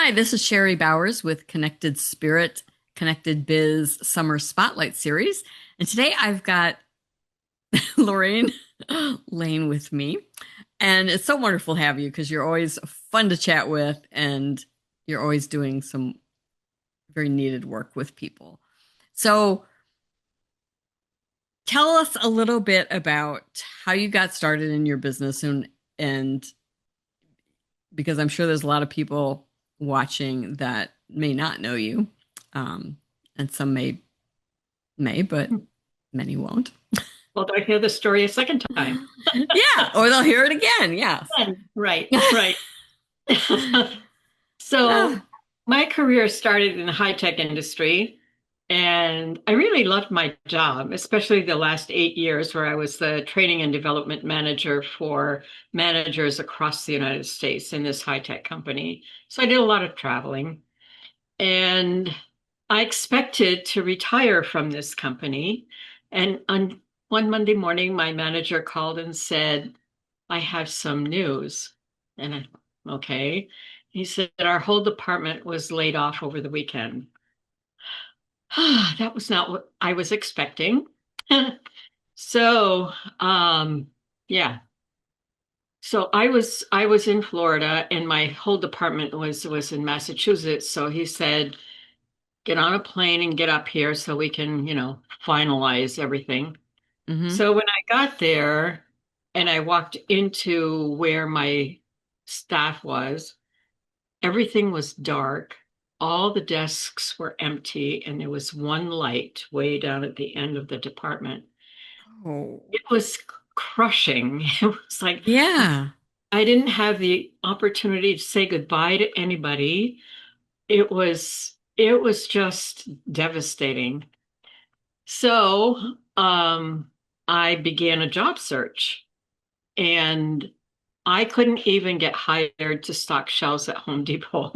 Hi, this is Sherry Bowers with Connected Spirit, Connected Biz Summer Spotlight Series. And today I've got Lorraine Lane with me. And it's so wonderful to have you because you're always fun to chat with and you're always doing some very needed work with people. So tell us a little bit about how you got started in your business and because I'm sure there's a lot of people watching that may not know you, um, and some may, but many won't. Well, do I hear the story a second time? Yeah, or they'll hear it again. Yes. Right, right. Ah, So my career started in the high-tech industry, and I really loved my job, especially the last 8 years where I was the training and development manager for managers across the United States in this high-tech company. So I did a lot of traveling, and I expected to retire from this company. And on one Monday morning, my manager called and said, I have some news. And okay. He said our whole department was laid off over the weekend. That was not what I was expecting. So, yeah. So I was in Florida and my whole department was in Massachusetts. So he said, get on a plane and get up here so we can, finalize everything. mm-hmm. So when I got there and I walked into where my staff was, everything was dark. All the desks were empty, and there was one light way down at the end of the department. Oh, It was crushing. It was like yeah. I didn't have the opportunity to say goodbye to anybody. It was just devastating. So, I began a job search and I couldn't even get hired to stock shelves at Home Depot.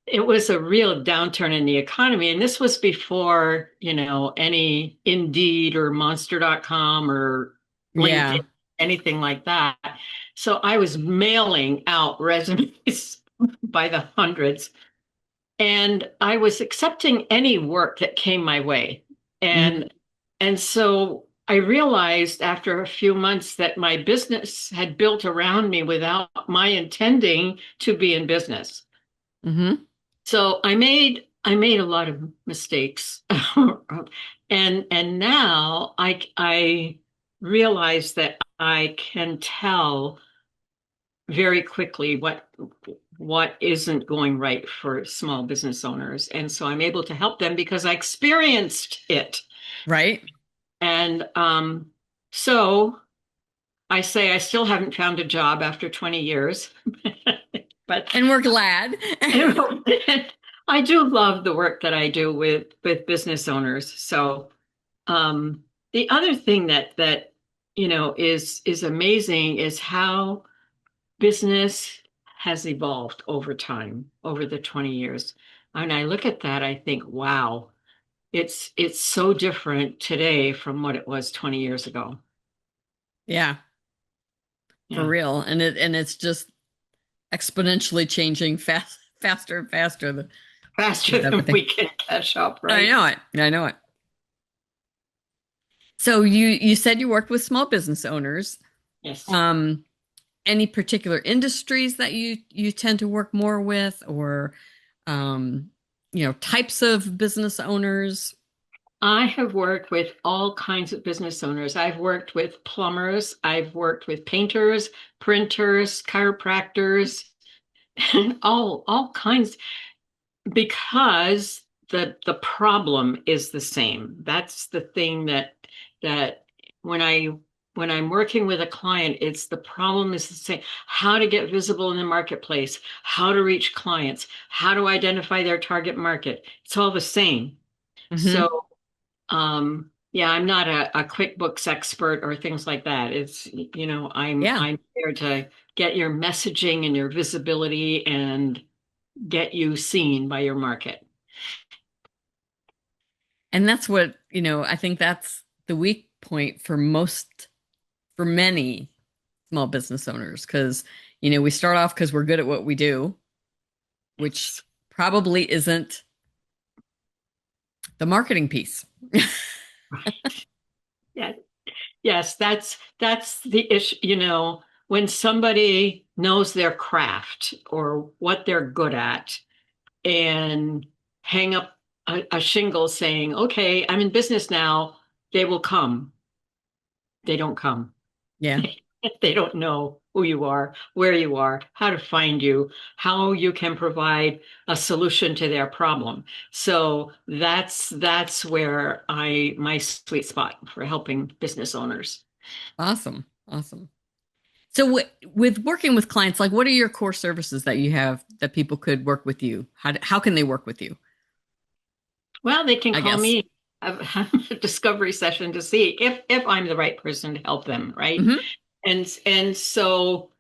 It was a real downturn in the economy. And this was before, any Indeed or Monster.com or LinkedIn, Yeah. anything like that. So I was mailing out resumes by the hundreds. And I was accepting any work that came my way. Mm-hmm. And so I realized after a few months that my business had built around me without my intending to be in business. Mm-hmm. So I made a lot of mistakes. And now I realize that I can tell very quickly what isn't going right for small business owners. And so I'm able to help them because I experienced it. Right. And so I say I still haven't found a job after 20 years, but And we're glad. I do love the work that I do with business owners. So the other thing that is amazing is how business has evolved over time, over the 20 years. And I look at that, I think, wow, it's so different today from what it was 20 years ago. Yeah, for Yeah. real. And it's just exponentially changing faster and faster Faster with than everything. we can catch up, I right? know it. I know it. So you said you worked with small business owners. Yes. Um, any particular industries that you tend to work more with, or um, types of business owners? I have worked with all kinds of business owners. I've worked with plumbers, I've worked with painters, printers, chiropractors, and all kinds because the problem is the same. That's the thing that when I when I'm working with a client, it's the problem is the same. How to get visible in the marketplace, how to reach clients, how to identify their target market. It's all the same. Hmm. So yeah, I'm not a QuickBooks expert or things like that. It's, Yeah. I'm there to get your messaging and your visibility and get you seen by your market. And that's what, I think that's the weak point for many small business owners, because, we start off because we're good at what we do. which probably isn't the marketing piece. Yeah. Yes, that's the issue, when somebody knows their craft or what they're good at and hang up a shingle saying, "Okay, I'm in business now," they will come. They don't come. Yeah, They don't know who you are, where you are, how to find you, how you can provide a solution to their problem. So that's where I my sweet spot for helping business owners. awesome, awesome. So, with working with clients, like, what are your core services that you have that people could work with you? How can they work with you? Well, they can I call guess. me have a discovery session to see if I'm the right person to help them, right? Mm-hmm. And so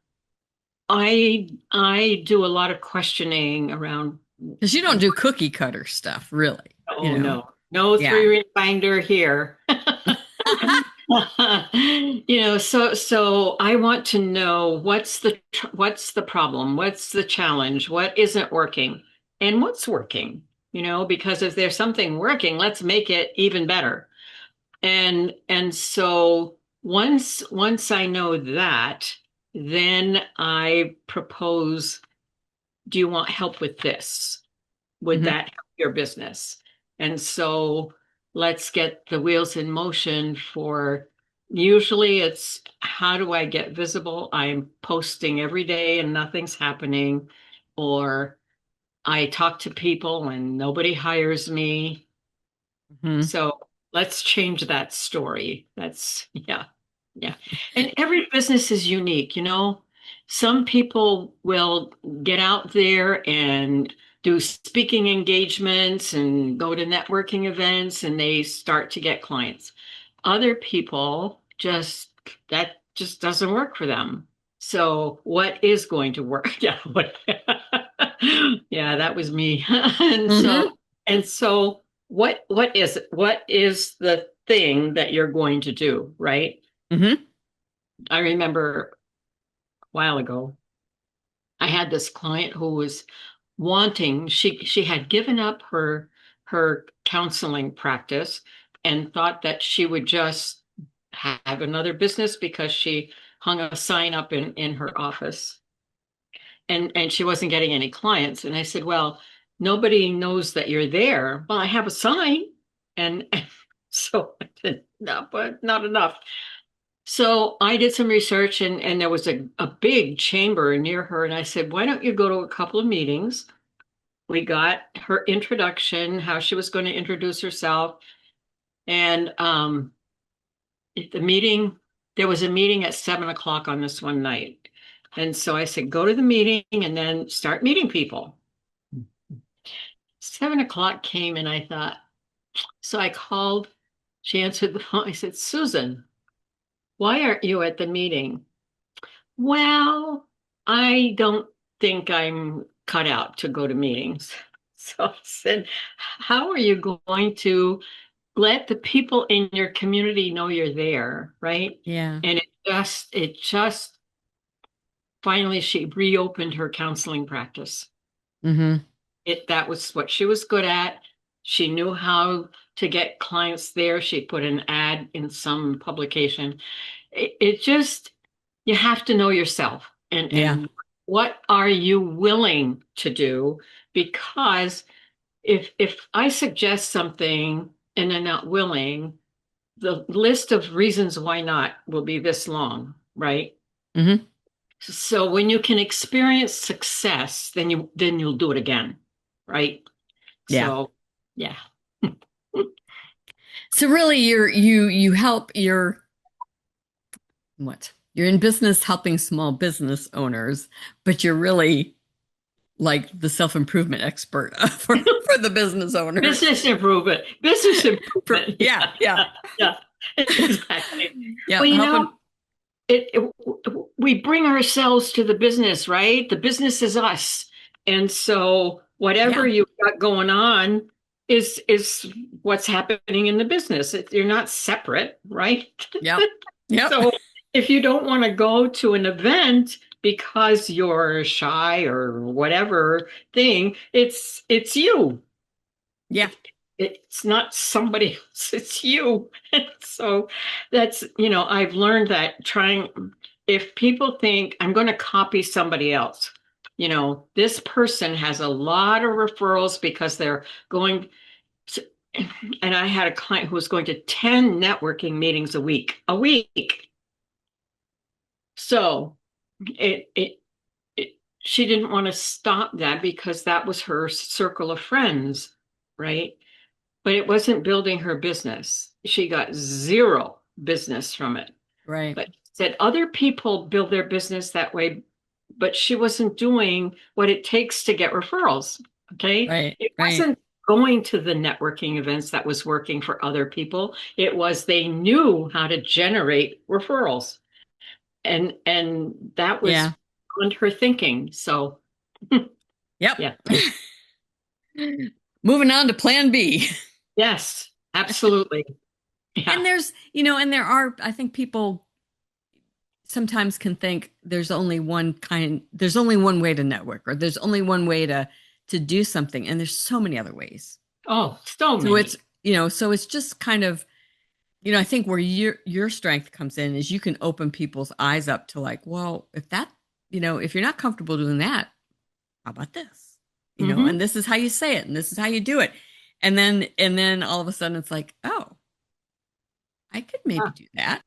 I do a lot of questioning around. Because you don't do cookie cutter stuff, really. You Oh know. no, no Yeah. three-ring binder here. So I want to know what's the problem, what's the challenge, what isn't working, and what's working. Because if there's something working, let's make it even better. And so once I know that, then I propose, do you want help with this? Would Hmm. that help your business? And so let's get the wheels in motion for usually it's how do I get visible? I'm posting every day and nothing's happening, or I talk to people and nobody hires me. Hmm. So let's change that story. Yeah, yeah. And every business is unique, Some people will get out there and do speaking engagements and go to networking events and they start to get clients. Other people that just doesn't work for them. So what is going to work? Yeah, yeah, that was me. And so Hmm. and so what is it? What is the thing that you're going to do, right? Hmm. I remember a while ago, I had this client who was she had given up her counseling practice and thought that she would just have another business because she hung a sign up in her office and she wasn't getting any clients. And I said, well, nobody knows that you're there. Well, I have a sign. And so I said, no, but not enough. So I did some research and there was a big chamber near her. And I said, why don't you go to a couple of meetings? We got her introduction, how she was going to introduce herself. And the meeting, there was a meeting at 7 o'clock on this one night. And so I said, go to the meeting and then start meeting people. 7 o'clock came and I thought, so I called, she answered the phone. I said, Susan, why aren't you at the meeting? Well, I don't think I'm cut out to go to meetings. So I said, how are you going to let the people in your community know you're there, right? Yeah. And it just finally she reopened her counseling practice. Hmm. That was what she was good at. She knew how to get clients there. She put an ad in some publication. It just you have to know yourself Yeah. and what are you willing to do? Because if I suggest something and they're not willing, the list of reasons why not will be this long, right? Hmm. So when you can experience success, then you'll do it again, right? Yeah. So yeah. So really, you help your what? You're in business helping small business owners, but you're really like the self-improvement expert for the business owners. Business improvement. Business improvement. Yeah, yeah, Yeah, yeah, exactly. yeah. Well, Helping. it we bring ourselves to the business, right? The business is us. And so whatever Yeah. you've got going on is what's happening in the business. You're not separate, right? Yep. Yep. So if you don't want to go to an event, because you're shy or whatever thing. It's you. Yeah. It's not somebody else, it's you. So that's, I've learned that if people think I'm going to copy somebody else, this person has a lot of referrals because they're going to, and I had a client who was going to 10 networking meetings a week. So it, it, she didn't want to stop that because that was her circle of friends, right? But it wasn't building her business. She got zero business from it. Right. But said other people build their business that way, but she wasn't doing what it takes to get referrals. Okay. Right. It Right. wasn't going to the networking events that was working for other people. It was they knew how to generate referrals. And that was Yeah. beyond her thinking. So Yep. yeah. Moving on to plan B. Yes, absolutely. Yeah. And and there are, I think people sometimes can think there's only one way to network, or there's only one way to do something. And there's so many other ways. Oh, so So it's, many. so it's just kind of, I think where your strength comes in is you can open people's eyes up to like, well, if you're not comfortable doing that, how about this? And Hmm. this is how you say it, and this is how you do it. And then all of a sudden it's like, oh, I could maybe do that,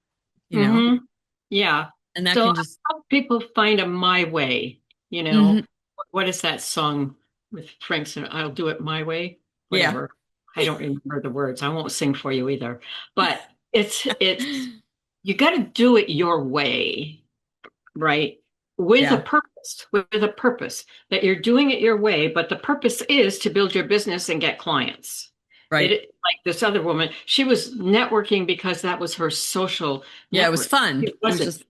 you know, Hmm. Yeah. and that So can I just, help people find a my way, you know. mhm, What is that song with Frank Sinatra? I'll do it my way, yeah. whatever. I don't remember the words. I won't sing for you either. But it's you got to do it your way, right? Yeah, With a purpose that you're doing it your way, but the purpose is to build your business and get clients. right. Like this other woman, she was networking because that was her social Yeah, it was network. fun. It It was wasn't just,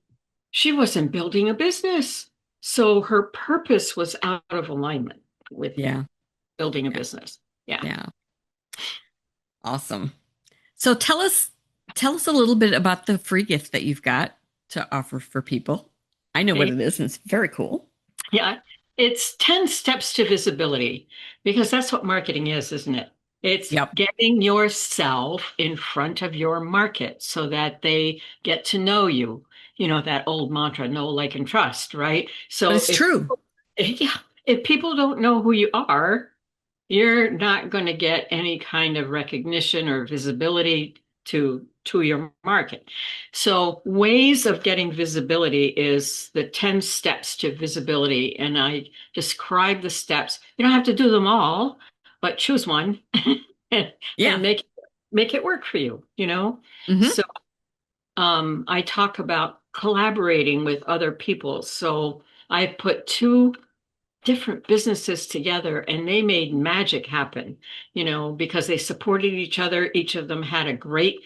she wasn't building a business. So her purpose was out of alignment with yeah, building a yeah, business. Yeah. yeah. Awesome. So tell us a little bit about the free gift that you've got to offer for people. I know what it is, and it's very cool. Yeah, it's 10 steps to visibility because that's what marketing is, isn't it? It's Yep. getting yourself in front of your market so that they get to know you. You know, that old mantra, know, like, and trust, right? But So it's true. yeah, if people don't know who you are, you're not going to get any kind of recognition or visibility to your market. So ways of getting visibility is the 10 steps to visibility. And I describe the steps. You don't have to do them all, but choose one and, Yeah. and make it work for you, you know? Hmm. So I talk about collaborating with other people. So I put two different businesses together and they made magic happen, because they supported each other. Each of them had a great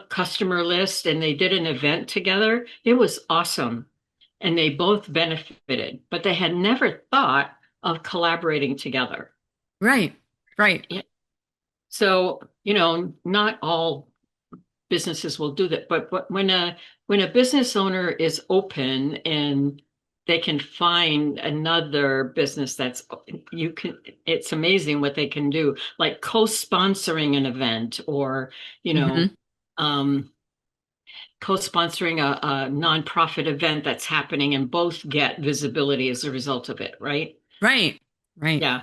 customer list and they did an event together. It was awesome. And they both benefited, but they had never thought of collaborating together. Right. Right. Yeah. So, not all businesses will do that. But when a business owner is open and they can find another business it's amazing what they can do, like co-sponsoring an event or, you know, Hmm. um, co-sponsoring a nonprofit event that's happening and both get visibility as a result of it, right? Right. Right. Yeah.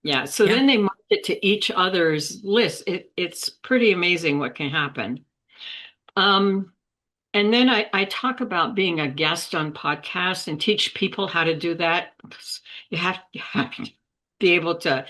Yeah. So Yeah. then they market to each other's list. It's pretty amazing what can happen. Um, And then I talk about being a guest on podcasts and teach people how to do that. You have to be able to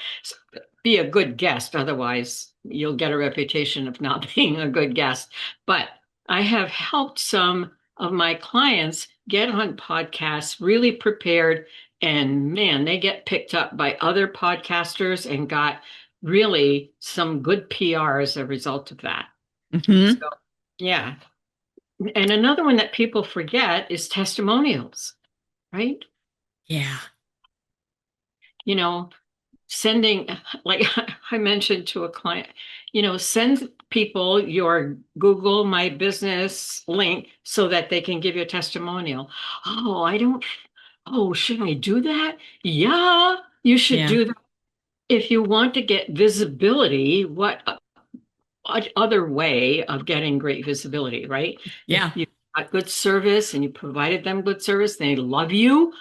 be a good guest. Otherwise, you'll get a reputation of not being a good guest. But I have helped some of my clients get on podcasts really prepared. And man, they get picked up by other podcasters and got really some good PR as a result of that. So, Hmm. yeah. And another one that people forget is testimonials, right? Yeah. You know, sending, like I mentioned to a client, send people your Google My Business link so that they can give you a testimonial. Oh, I don't. Oh, should I do that? Yeah, you should Yeah. do that. If you want to get visibility, what other way of getting great visibility, right? Yeah. If you've got good service and you provided them good service, they love you,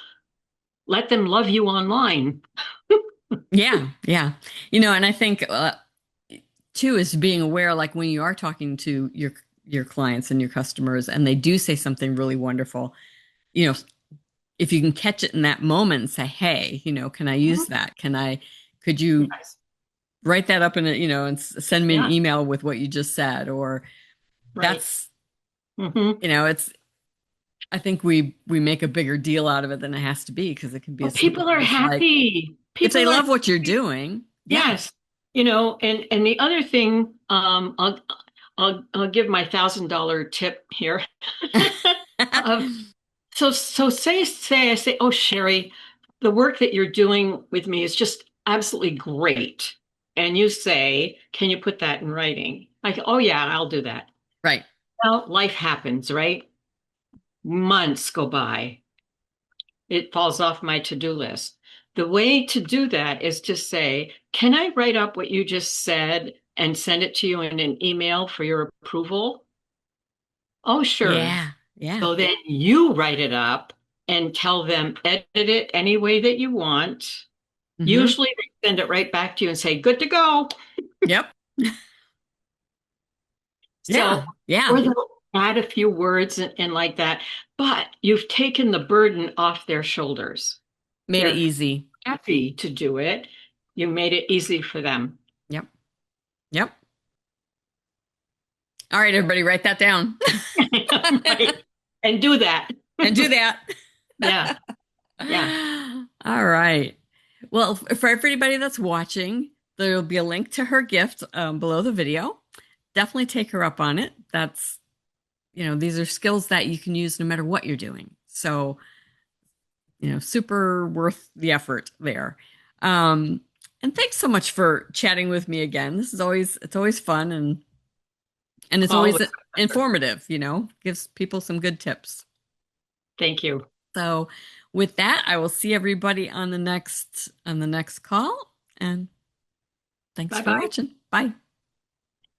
let them love you online. Yeah. Yeah. And I think too is being aware, like when you are talking to your clients and your customers, and they do say something really wonderful, you know, if you can catch it in that moment and say, "Hey, can I use Mhm. that? Could you Yes. write that up in and send me an Yeah, email with what you just said?" Or right. that's, Hmm. it's, I think we make a bigger deal out of it than it has to be because it can be Oh, as simple people are as like, happy. if they People are love what you're happy. doing, yeah. Yes. And the other thing, I'll give my $1,000 tip here. Uh, so say I say, oh Sherry, the work that you're doing with me is just absolutely great. And you say, can you put that in writing? Like, oh yeah, I'll do that. Right. Well, life happens, right? Months go by. It falls off my to-do list. The way to do that is to say, can I write up what you just said and send it to you in an email for your approval? Oh, sure. Yeah. Yeah. So then you write it up and tell them, edit it any way that you want. Hmm. Usually they send it right back to you and say, good to go. Yep. So, Yeah. Yeah. or they'll add a few words and like that, but you've taken the burden off their shoulders. Made it They're easy. happy to do it. You made it easy for them. Yep. Yep. All right, everybody, write that down Right. And do that. and do that. Yeah. Yeah. All right. Well, for everybody that's watching, there'll be a link to her gift below the video. Definitely take her up on it. These are skills that you can use no matter what you're doing. So, super worth the effort there. Um, and thanks so much for chatting with me again. It's always fun and it's always Always. informative, gives people some good tips. Thank you. So with that, I will see everybody on the next call and thanks Bye for bye. watching. Bye.